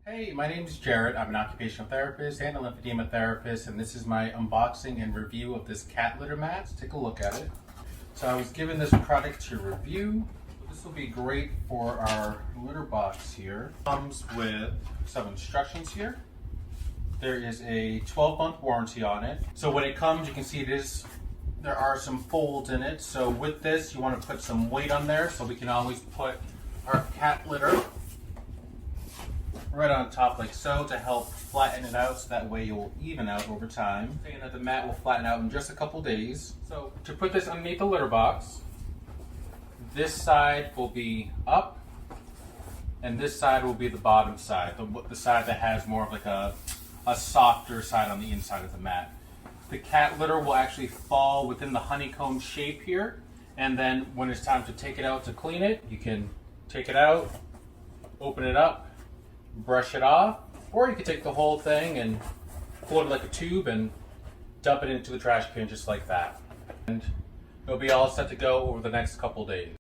Hey, my name is Jared. I'm an occupational therapist and a lymphedema therapist, and this is my unboxing and review of this cat litter mat. Let's take a look at it. So I was given this product to review. This will be great for our litter box here. It comes with some instructions here. There is a 12-month warranty on it. So when it comes, you can see there are some folds in it. So with this, you want to put some weight on there so we can always put our cat litter right on top like so to help flatten it out, so that way it will even out over time. And that the mat will flatten out in just a couple days. So to put this underneath the litter box, this side will be up and this side will be the bottom side, the side that has more of like a softer side on the inside of the mat. The cat litter will actually fall within the honeycomb shape here, and then when it's time to take it out to clean it, you can take it out, open it up, brush it off, or you can take the whole thing and float it like a tube and dump it into the trash can just like that. And it'll be all set to go over the next couple days.